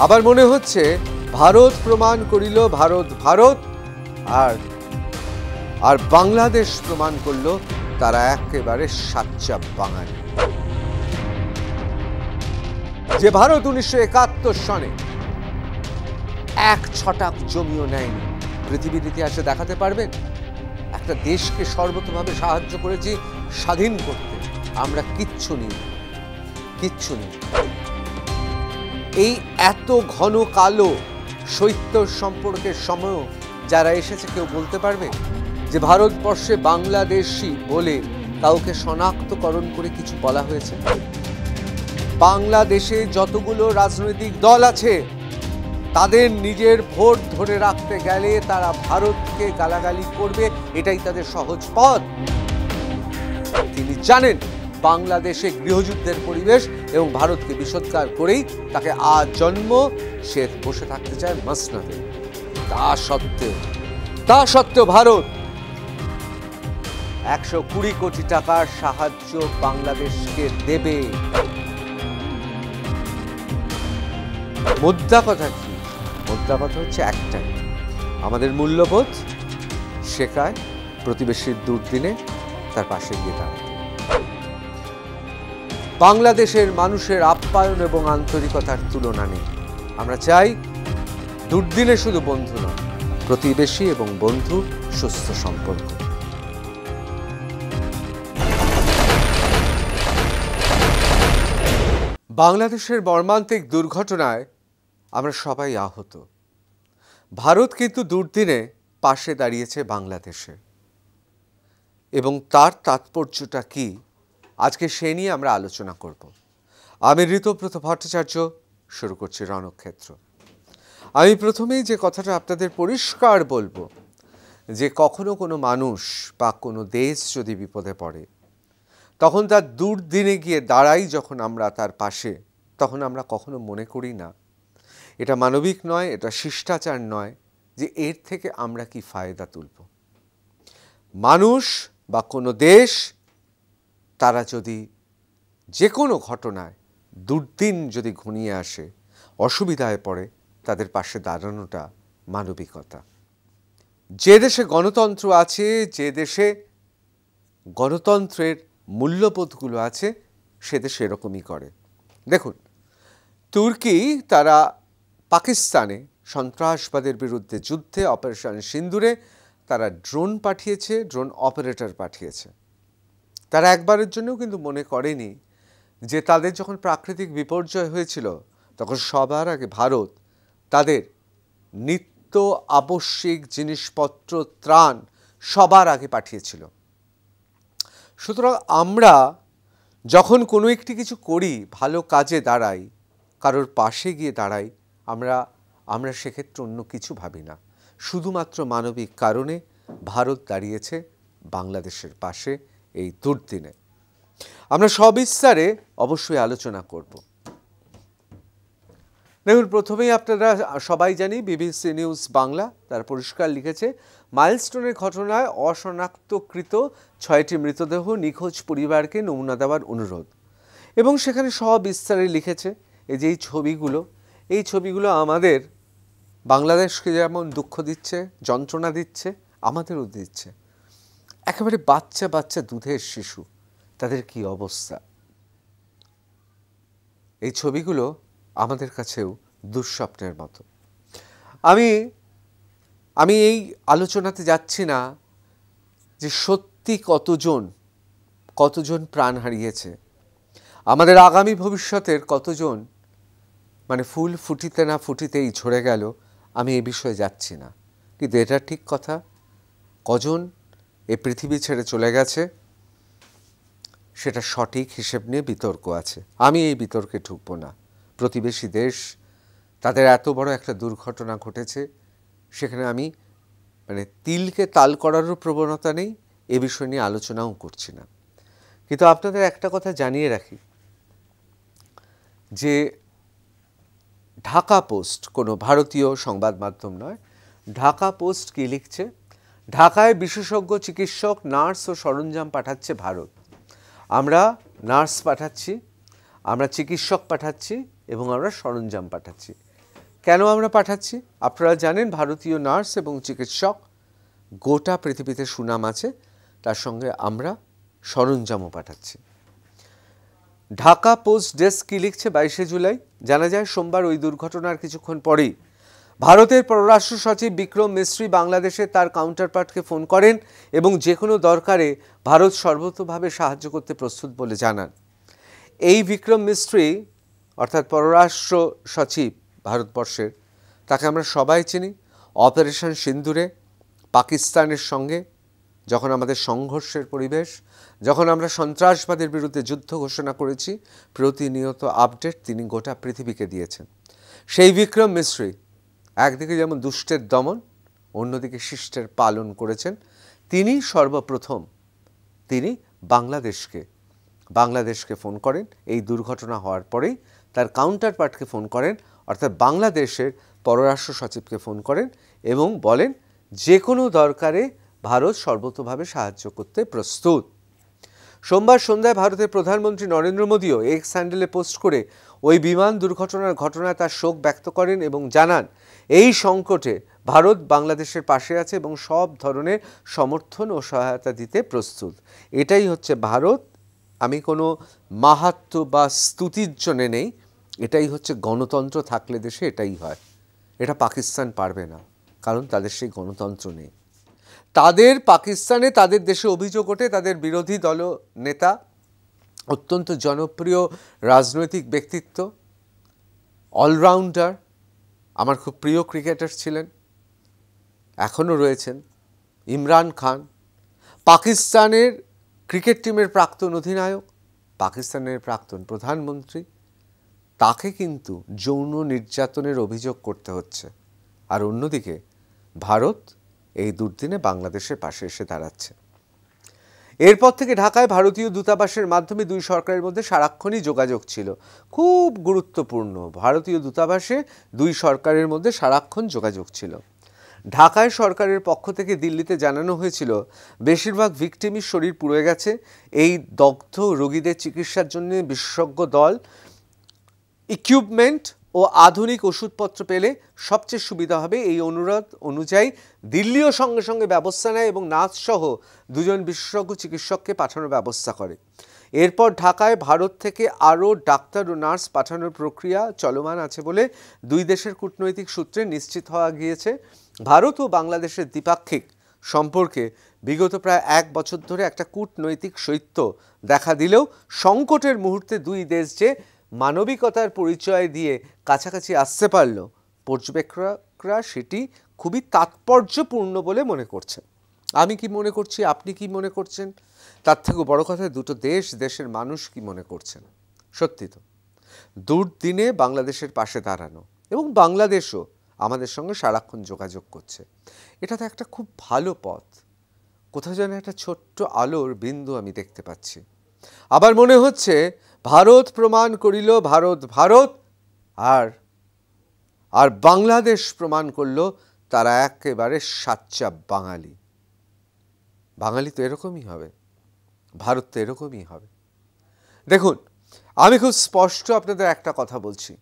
আবার মনে হচ্ছে ভারত প্রমাণ করিল ভারত ভারত, আর আর বাংলাদেশ প্রমাণ করল তারা একেবারে সাচ্চা বাঙালি। যে ভারত 1971 সনে এক ছটাক জমিও নেয়নি, পৃথিবীর ইতিহাসে দেখাতে পারবেন? একটা দেশকে সর্বতভাবে সাহায্য করেছি স্বাধীন করতে, আমরা কিচ্ছু নিই, কিচ্ছু নেই। এই এত ঘন কালো শৈত্য সম্পর্কের সময় যারা এসেছে, কেউ বলতে পারবে যে ভারতবর্ষে বাংলাদেশি বলে কাউকে শনাক্তকরণ করে কিছু বলা হয়েছে? বাংলাদেশে যতগুলো রাজনৈতিক দল আছে তাদের নিজের ভোট ধরে রাখতে গেলে তারা ভারতকে গালাগালি করবে, এটাই তাদের সহজ পথ। তিনি জানেন বাংলাদেশে গৃহযুদ্ধের পরিবেশ এবং ভারতকে বিষোদ্গার করেই তাকে আজন্ম সে বসে থাকতে চায় মসনদে। তা সত্ত্বেও ভারত 120 কোটি টাকার সাহায্য বাংলাদেশকে দেবে। মুদ্রা কথা কি? মুদ্রা কথা হচ্ছে একটাই, আমাদের মূল্যবোধ শেখায় প্রতিবেশীর দুর্দিনে তার পাশে গিয়ে দাঁড়ায়। বাংলাদেশের মানুষের আপ্যায়ন এবং আন্তরিকতার তুলনা নেই। আমরা চাই দুর্দিনে শুধু বন্ধু নয়, প্রতিবেশী এবং বন্ধু সুস্থ সম্পর্ক। বাংলাদেশের মর্মান্তিক দুর্ঘটনায় আমরা সবাই আহত। ভারত কিন্তু দুর্দিনে পাশে দাঁড়িয়েছে বাংলাদেশে, এবং তার তাৎপর্যটা কি আজকে সে নিয়ে আমরা আলোচনা করব। আমি ঋতব্রত ভট্টাচার্য, শুরু করছি রণক্ষেত্র। আমি প্রথমেই যে কথাটা আপনাদের পরিষ্কার বলবো, যে কখনো কোনো মানুষ বা কোনো দেশ যদি বিপদে পড়ে, তখন তার দুর্দিনে গিয়ে দাঁড়াই যখন আমরা তার পাশে, তখন আমরা কখনো মনে করি না এটা মানবিক নয়, এটা শিষ্টাচার নয়, যে এর থেকে আমরা কি ফায়দা তুলব। মানুষ বা কোনো দেশ তারা যদি যে কোনো ঘটনায় দুর্দিন যদি ঘনিয়ে আসে, অসুবিধায় পড়ে, তাদের পাশে দাঁড়ানোটা মানবিকতা। যে দেশে গণতন্ত্র আছে, যে দেশে গণতন্ত্রের মূল্যবোধগুলো আছে, সে দেশে এরকমই করে। দেখুন, তুর্কি তারা পাকিস্তানে সন্ত্রাসবাদের বিরুদ্ধে যুদ্ধে অপারেশন সিন্দুরে তারা ড্রোন পাঠিয়েছে, ড্রোন অপারেটর পাঠিয়েছে। তারা একবারের জন্যও কিন্তু মনে করেনি যে তাদের যখন প্রাকৃতিক বিপর্যয় হয়েছিল তখন সবার আগে ভারত তাদের নিত্য আবশ্যিক জিনিসপত্র, ত্রাণ সবার আগে পাঠিয়েছিল। সুতরাং আমরা যখন কোনো একটি কিছু করি, ভালো কাজে দাঁড়াই, কারোর পাশে গিয়ে দাঁড়াই, আমরা সেক্ষেত্রে অন্য কিছু ভাবি না। শুধুমাত্র মানবিক কারণে ভারত দাঁড়িয়েছে বাংলাদেশের পাশে এই দুর্দিনে। আমরা সবিস্তারে অবশ্যই আলোচনা করব। দেখুন, প্রথমেই আপনারা সবাই জানি বিবিসি নিউজ বাংলা তার পরিষ্কার লিখেছে, মাইলস্টোনের ঘটনায় অশনাক্তকৃত 6টি মৃতদেহ নিখোঁজ পরিবারকে নমুনা দেওয়ার অনুরোধ। এবং সেখানে সবিস্তারে লিখেছে এই যে এই ছবিগুলো আমাদের বাংলাদেশকে যেমন দুঃখ দিচ্ছে, যন্ত্রণা দিচ্ছে, আমাদেরও দিচ্ছে। একেবারে বাচ্চা বাচ্চা দুধের শিশু, তাদের কি অবস্থা। এই ছবিগুলো আমাদের কাছেও দুঃস্বপ্নের মতো। আমি এই আলোচনাতে যাচ্ছি না যে সত্যি কতজন প্রাণ হারিয়েছে, আমাদের আগামী ভবিষ্যতের কতজন মানে ফুল ফুটিতে না ফুটিতেই ঝরে গেল, আমি এই বিষয়ে যাচ্ছি না। কিন্তু এটা ঠিক কথা, কজন এ পৃথিবী ছেড়ে চলে গেছে সেটা সঠিক হিসেব নিয়ে বিতর্ক আছে। আমি এই বিতর্কে ঢুকবো না। প্রতিবেশী দেশ, তাদের এত বড় একটা দুর্ঘটনা ঘটেছে, সেখানে আমি তিলকে তাল করারও প্রবণতা নেই, এ বিষয় নিয়ে আলোচনাও করছি না। কিন্তু আপনাদের একটা কথা জানিয়ে রাখি, যে ঢাকা পোস্ট কোনো ভারতীয় সংবাদ মাধ্যম নয়, ঢাকা পোস্ট কি লিখছে, ঢাকায় বিশেষজ্ঞ চিকিৎসক, নার্স ও সরঞ্জাম পাঠাচ্ছে ভারত। আমরা নার্স পাঠাচ্ছি, আমরা চিকিৎসক পাঠাচ্ছি এবং আমরা সরঞ্জাম পাঠাচ্ছি। কেন আমরা পাঠাচ্ছি? আপনারা জানেন ভারতীয় নার্স এবং চিকিৎসক গোটা পৃথিবীতে সুনাম আছে, তার সঙ্গে আমরা সরঞ্জামও পাঠাচ্ছি। ঢাকা পোস্ট ডেস্ক কি লিখছে 22শে জুলাই? জানা যায় সোমবার ওই দুর্ঘটনার কিছুক্ষণ পরেই ভারতের পররাষ্ট্র সচিব বিক্রম মিস্ত্রি বাংলাদেশে তার কাউন্টারপার্টকে ফোন করেন এবং যে কোনো দরকারে ভারত সর্বতোভাবে সাহায্য করতে প্রস্তুত বলে জানান। এই বিক্রম মিস্ত্রি অর্থাৎ পররাষ্ট্র সচিব ভারতবর্ষের, তাকে আমরা সবাই চিনি। অপারেশন সিন্দুরে পাকিস্তানের সঙ্গে যখন আমাদের সংঘর্ষের পরিবেশ, যখন আমরা সন্ত্রাসবাদের বিরুদ্ধে যুদ্ধ ঘোষণা করেছি, প্রতিনিয়ত আপডেট তিনি গোটা পৃথিবীকে দিয়েছেন। সেই বিক্রম মিস্ত্রি একদিকে যেমন দুষ্টের দমন, অন্যদিকে শিষ্টের পালন করেছেন। তিনি সর্বপ্রথম তিনি বাংলাদেশকে ফোন করেন। এই দুর্ঘটনা হওয়ার পরেই তার কাউন্টারপার্টকে ফোন করেন, অর্থাৎ বাংলাদেশের পররাষ্ট্র সচিবকে ফোন করেন এবং বলেন যে কোনো দরকারে ভারত সর্বতোভাবে সাহায্য করতে প্রস্তুত। সোমবার সন্ধ্যায় ভারতের প্রধানমন্ত্রী নরেন্দ্র মোদীও এক্স হ্যান্ডেলে পোস্ট করে ওই বিমান দুর্ঘটনার ঘটনায় তার শোক ব্যক্ত করেন এবং জানান এই সংকটে ভারত বাংলাদেশের পাশে আছে এবং সব ধরনের সমর্থন ও সহায়তা দিতে প্রস্তুত। এটাই হচ্ছে ভারত। আমি কোনো মাহাত্ম্য বা স্তুতির জন্যে নেই, এটাই হচ্ছে গণতন্ত্র থাকলে দেশে এটাই হয়। এটা পাকিস্তান পারবে না, কারণ তাদের সেই গণতন্ত্র নেই। তাদের পাকিস্তানে তাদের দেশে অভিযোগ ওঠে তাদের বিরোধী দল নেতা, অত্যন্ত জনপ্রিয় রাজনৈতিক ব্যক্তিত্ব, অলরাউন্ডার, আমার খুব প্রিয় ক্রিকেটার ছিলেন, এখনও রয়েছেন, ইমরান খান, পাকিস্তানের ক্রিকেট টিমের প্রাক্তন অধিনায়ক, পাকিস্তানের প্রাক্তন প্রধানমন্ত্রী, তাকে কিন্তু যৌন নির্যাতনের অভিযোগ করতে হচ্ছে। আর অন্যদিকে ভারত এই দুর্দিনে বাংলাদেশের পাশে এসে দাঁড়াচ্ছে। এরপর থেকে ঢাকায় ভারতীয় দূতাবাসের মাধ্যমে দুই সরকারের মধ্যে সারাক্ষণই যোগাযোগ ছিল। খুব গুরুত্বপূর্ণ, ভারতীয় দূতাবাসে দুই সরকারের মধ্যে সারাক্ষণ যোগাযোগ ছিল। ঢাকায় সরকারের পক্ষ থেকে দিল্লিতে জানানো হয়েছিল বেশিরভাগ ভিকটিমই শরীর পুড়ে গেছে, এই দগ্ধ রোগীদের চিকিৎসার জন্য বিশেষজ্ঞ দল, ইকুইপমেন্ট ও আধুনিক ওষুধপত্র পেলে সবচেয়ে সুবিধা হবে। এই অনুরোধ অনুযায়ী দিল্লিও সঙ্গে সঙ্গে ব্যবস্থা নেয় এবং নার্সসহ দুজন বিশেষজ্ঞ চিকিৎসককে পাঠানোর ব্যবস্থা করে। এরপর ঢাকায় ভারত থেকে আরও ডাক্তার ও নার্স পাঠানোর প্রক্রিয়া চলমান আছে বলে দুই দেশের কূটনৈতিক সূত্রে নিশ্চিত হওয়া গিয়েছে। ভারত ও বাংলাদেশের দ্বিপাক্ষিক সম্পর্কে বিগত প্রায় 1 বছর ধরে একটা কূটনৈতিক শৈত্য দেখা দিলেও সংকটের মুহূর্তে দুই দেশ যে মানবিকতার পরিচয় দিয়ে কাছাকাছি আসতে পারল, পর্যবেক্ষকরা সেটি খুবই তাৎপর্যপূর্ণ বলে মনে করছেন। আমি কি মনে করছি, আপনি কি মনে করছেন, তার থেকেও বড় কথা দুটো দেশ, দেশের মানুষ কি মনে করছেন। সত্যি তো দুর্দিনে বাংলাদেশের পাশে দাঁড়ানো এবং বাংলাদেশও আমাদের সঙ্গে সারাক্ষণ যোগাযোগ করছে, এটা তো একটা খুব ভালো পথ। কোথাও যেন একটা ছোট্ট আলোর বিন্দু আমি দেখতে পাচ্ছি। আবার মনে হচ্ছে ভারত প্রমাণ করিল ভারত ভারত, আর বাংলাদেশ প্রমাণ করল তারা একেবারে সাচ্চা বাঙালি। বাঙালি তো এরকমই হবে, ভারত তো এরকমই হবে। দেখুন, আমি খুব স্পষ্ট আপনাদের একটা কথা বলছি,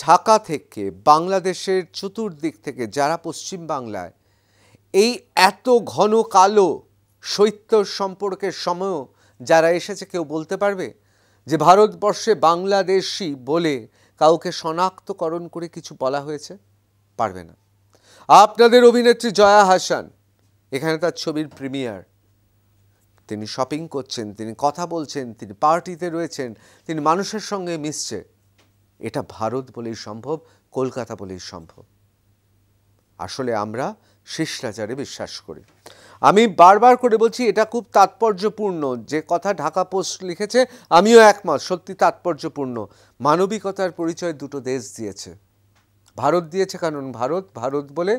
ঢাকা থেকে বাংলাদেশের চতুর্দিক থেকে যারা পশ্চিম বাংলায় এই এত ঘন কালো শৈত্য সম্পর্কের সময়ও যারা এসেছে, কেউ বলতে পারবে যে ভারতবর্ষে বাংলাদেশি বলে কাউকে শনাক্তকরণ করে কিছু বলা হয়েছে? পারবে না। আপনাদের অভিনেত্রী জয়া হাসান, এখানে তার ছবির প্রিমিয়ার, তিনি শপিং করছেন, তিনি কথা বলছেন, তিনি পার্টিতে রয়েছেন, তিনি মানুষের সঙ্গে মিশছে, এটা ভারত বলেই সম্ভব, কলকাতা বলেই সম্ভব। আসলে আমরা শিষ্টাচারে বিশ্বাস করি। আমি বারবার করে বলছি এটা খুব তাৎপর্যপূর্ণ যে কথা ঢাকা পোস্ট লিখেছে, আমিও একমত, সত্যি তাৎপর্যপূর্ণ। মানবিকতার পরিচয় দুটো দেশ দিয়েছে। ভারত দিয়েছে কারণ ভারত ভারত বলে,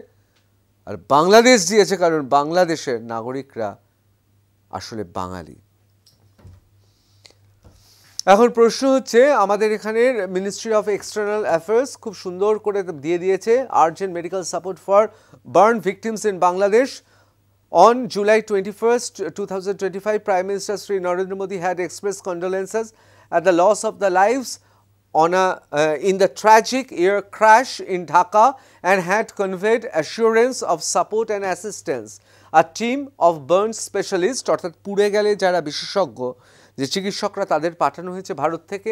আর বাংলাদেশ দিয়েছে কারণ বাংলাদেশের নাগরিকরা আসলে বাঙালি। এখন প্রশ্ন হচ্ছে, আমাদের এখানের মিনিস্ট্রি অফ এক্সটার্নাল অ্যাফেয়ার্স খুব সুন্দর করে দিয়ে দিয়েছে urgent medical support for burn victims in Bangladesh. On July 21st, 2025, Prime Minister Sri Narendra Modi had expressed condolences at the loss of the lives in the tragic air crash in Dhaka and had conveyed assurance of support and assistance. A team of burn specialists অর্থাৎ পুড়ে গেলে যারা বিশেষজ্ঞ যে চিকিৎসকরা তাদের পাঠানো হয়েছে ভারত থেকে,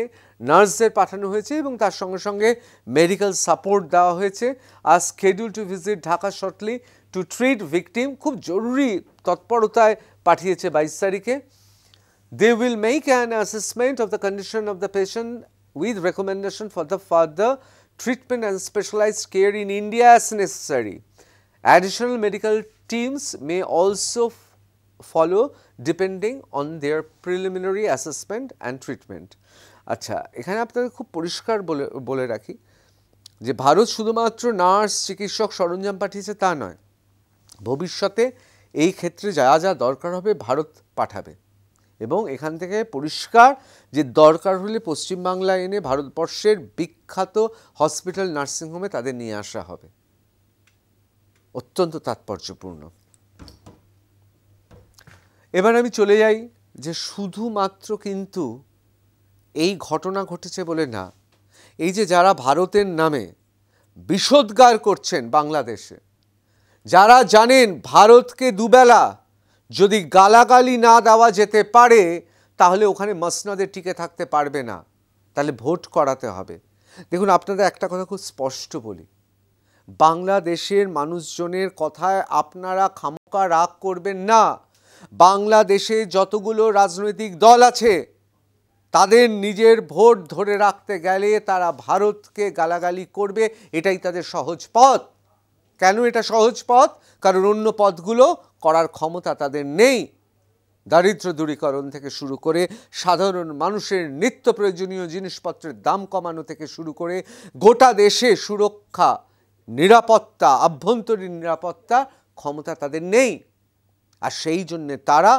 নার্সদের পাঠানো হয়েছে এবং তার সঙ্গে সঙ্গে মেডিকেল সাপোর্ট দেওয়া হয়েছে। আর schedule to visit Dhaka shortly to treat victim, খুব জরুরি তৎপরতায় পাঠিয়েছে 22 তারিখে। They will make an assessment of the condition of the patient with recommendation for the further treatment and specialized care in India as necessary. Additional medical teams may also follow depending on their preliminary assessment and treatment. আচ্ছা, এখানে আপনাদের খুব পরিষ্কার বলে রাখি যে ভারত শুধুমাত্র nurse, চিকিৎসক, সরঞ্জাম পাঠিয়েছে তা নয়, ভবিষ্যতে এই ক্ষেত্রে যা যা দরকার হবে ভারত পাঠাবে। এবং এখান থেকে পরিষ্কার যে দরকার হলে পশ্চিমবাংলায় এনে ভারতবর্ষের বিখ্যাত হসপিটাল নার্সিংহোমে তাদের নিয়ে আসা হবে। অত্যন্ত তাৎপর্যপূর্ণ। এবার আমি চলে যাই যে শুধুমাত্র কিন্তু এই ঘটনা ঘটেছে বলে না, এই যে যারা ভারতের নামে বিষোদ্গার করছেন বাংলাদেশে, যারা জানেন ভারতকে দুবেলা যদি গালাগালি না দেওয়া যেতে পারে তাহলে ওখানে মসনদে টিকে থাকতে পারবে না, তাহলে ভোট করাতে হবে। দেখুন, আপনাদের একটা কথা খুব স্পষ্ট বলি, বাংলাদেশের মানুষজনের কথায় আপনারা খামোকা রাগ করবেন না। বাংলাদেশে যতগুলো রাজনৈতিক দল আছে তাদের নিজের ভোট ধরে রাখতে গেলে তারা ভারতকে গালাগালি করবে, এটাই তাদের সহজ পথ। কেন এটা সহজ পথ? কারণ অন্য পথগুলো করার ক্ষমতা তাদের নেই। দারিদ্র দূরীকরণ থেকে শুরু করে সাধারণ মানুষের নিত্য প্রয়োজনীয় জিনিসপত্রের দাম কমানো থেকে শুরু করে গোটা দেশে সুরক্ষা, নিরাপত্তা, আভ্যন্তরীণ নিরাপত্তা ক্ষমতা তাদের নেই। আর সেই জন্যে তারা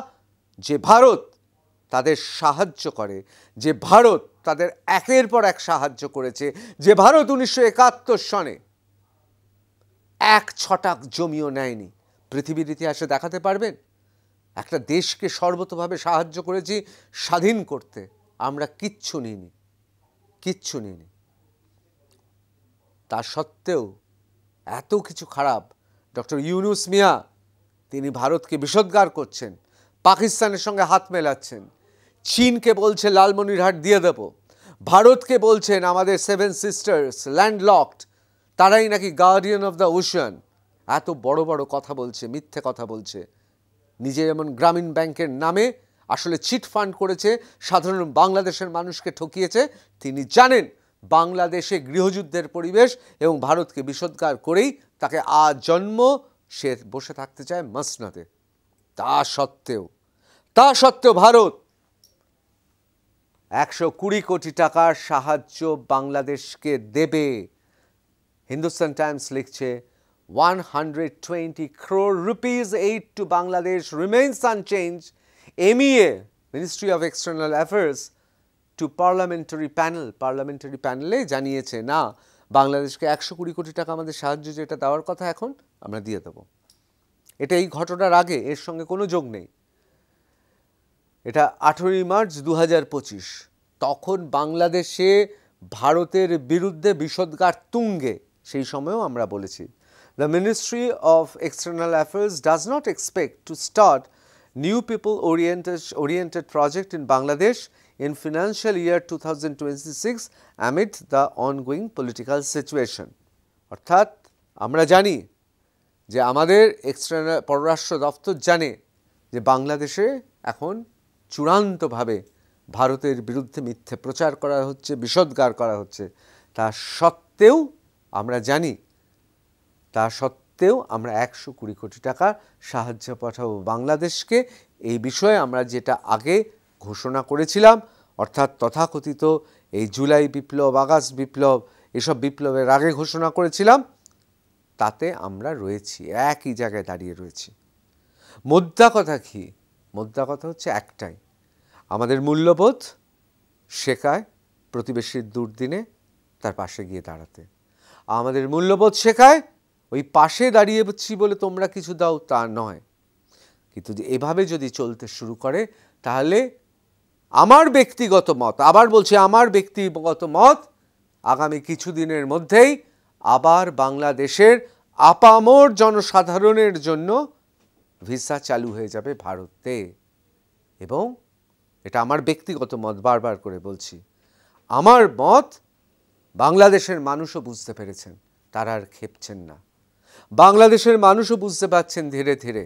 যে ভারত তাদের সাহায্য করে, যে ভারত তাদের একের পর এক সাহায্য করেছে, যে ভারত 1971 সনে এক ছটাক জমিও নেয়নি, পৃথিবীর ইতিহাসে দেখাতে পারবেন? একটা দেশকে সর্বতোভাবে সাহায্য করেছি স্বাধীন করতে, আমরা কিচ্ছু নিইনি, কিচ্ছু নিইনি। তা সত্ত্বেও এত কিছু খারাপ, ডক্টর ইউনুস মিয়া তিনি ভারতকে বিষোদ্গার করছেন, পাকিস্তানের সঙ্গে হাত মেলাচ্ছেন, চীনকে বলছে লালমনিরহাট দিয়ে দেব, ভারতকে বলছেন আমাদের 7 সিস্টার্স ল্যান্ডলকড, তারাই নাকি গার্ডিয়ান অফ দ্য ওশান। এত বড় বড় কথা বলছে, মিথ্যে কথা বলছে। নিজে যেমন গ্রামীণ ব্যাংকের নামে আসলে চিট ফান্ড করেছে, সাধারণ বাংলাদেশের মানুষকে ঠকিয়েছে, তিনি জানেন বাংলাদেশে গৃহযুদ্ধের পরিবেশ এবং ভারতকে বিষোদ্গার করেই তাকে আজন্ম সে বসে থাকতে চায় মসনদে। তা সত্ত্বেও ভারত 120 কোটি টাকার সাহায্য বাংলাদেশকে দেবে। হিন্দুস্তান টাইমস লিখছে 120 crore rupees aid to Bangladesh remains unchanged. MEA, Ministry of External Affairs, to parliamentary panel জানিয়েছে না, বাংলাদেশকে 120 কোটি টাকা আমাদের সাহায্য যেটা দেওয়ার কথা এখন আমরা দিয়ে দেব। এটা এই ঘটনার আগে, এর সঙ্গে কোনো যোগ নেই। এটা 18 মার্চ 2025, তখন বাংলাদেশে ভারতের বিরুদ্ধে বিষোদ্গার তুঙ্গে, সেই সময়ও আমরা বলেছি the Ministry of External Affairs does not expect to start new people oriented project in Bangladesh in financial year 2026 amid the ongoing political situation. অর্থাৎ আমরা জানি যে আমাদের পররাষ্ট্র দপ্তর জানে যে বাংলাদেশে এখন চূড়ান্তভাবে ভারতের বিরুদ্ধে মিথ্যে প্রচার করা হচ্ছে, বিষোদ্গার করা হচ্ছে। তা সত্ত্বেও আমরা জানি, তা সত্ত্বেও আমরা 120 কোটি টাকা সাহায্য পাঠাবো বাংলাদেশকে। এই বিষয়ে আমরা যেটা আগে ঘোষণা করেছিলাম, অর্থাৎ তথাকথিত এই জুলাই বিপ্লব, আগস্ট বিপ্লব, এসব বিপ্লবের আগে ঘোষণা করেছিলাম, তাতে আমরা রয়েছি, একই জায়গায় দাঁড়িয়ে রয়েছি। মোদ্দা কথা কি? মোদ্দা কথা হচ্ছে একটাই, আমাদের মূল্যবোধ শেখায় প্রতিবেশীর দুর্দিনে তার পাশে গিয়ে দাঁড়াতে। আমাদের মূল্যবোধ শেখায় ওই পাশে দাঁড়িয়েছি বলে তোমরা কিছু দাও তা নয়। কিন্তু এভাবে যদি চলতে শুরু করে তাহলে আমার ব্যক্তিগত মত, আবার বলছি আমার ব্যক্তিগত মত, আগামী কিছুদিনের মধ্যেই আবার বাংলাদেশের আপামর জনসাধারণের জন্য ভিসা চালু হয়ে যাবে ভারতে। এবং এটা আমার ব্যক্তিগত মত, বারবার করে বলছি, আমার মত বাংলাদেশের মানুষও বুঝতে পেরেছেন, তারা আর খেপছেন না। বাংলাদেশের মানুষও বুঝতে পারছেন ধীরে ধীরে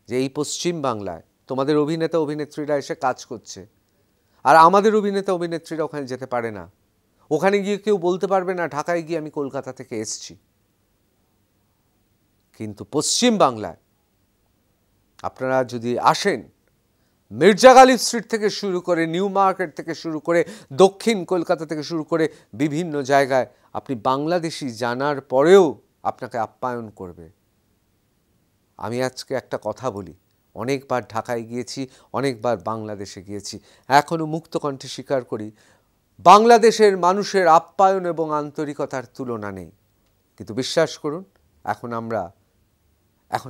যে এই পশ্চিম বাংলায় তোমাদের অভিনেতা অভিনেত্রীরা এসে কাজ করছে, আর আমাদের অভিনেতা অভিনেত্রীরা ওখানে যেতে পারে না। ওখানে গিয়ে কেউ বলতে পারবে না ঢাকায় গিয়ে আমি কলকাতা থেকে এসছি। কিন্তু পশ্চিম বাংলায় আপনারা যদি আসেন, মির্জা গালিব স্ট্রিট থেকে শুরু করে, নিউ মার্কেট থেকে শুরু করে, দক্ষিণ কলকাতা থেকে শুরু করে বিভিন্ন জায়গায় আপনি বাংলাদেশি জানার পরেও আপনাকে আপ্যায়ন করবে। আমি আজকে একটা কথা বলি, অনেকবার ঢাকায় গিয়েছি, অনেকবার বাংলাদেশে গিয়েছি, এখনও মুক্ত কণ্ঠে স্বীকার করি বাংলাদেশের মানুষের আপ্যায়ন এবং আন্তরিকতার তুলনা নেই। কিন্তু বিশ্বাস করুন, এখন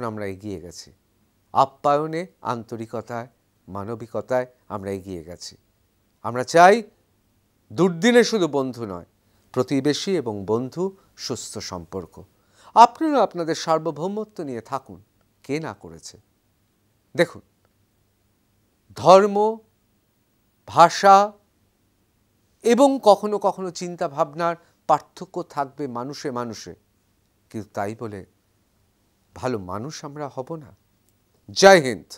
আমরা এগিয়ে গেছি। আপ্যায়নে, আন্তরিকতায়, মানবিকতায় আমরা এগিয়ে গেছি। আমরা চাই দুর্দিনে শুধু বন্ধু নয়, প্রতিবেশী এবং বন্ধু সুস্থ সম্পর্ক। আপনারা আপনাদের সার্বভৌমত্ব নিয়ে থাকুন, কে না করেছে। দেখুন, ধর্ম, ভাষা এবং কখনো কখনো চিন্তা ভাবনার পার্থক্য থাকবে মানুষে মানুষে, কিন্তু তাই বলে ভালো মানুষ আমরা হব না। জয় হিন্দ।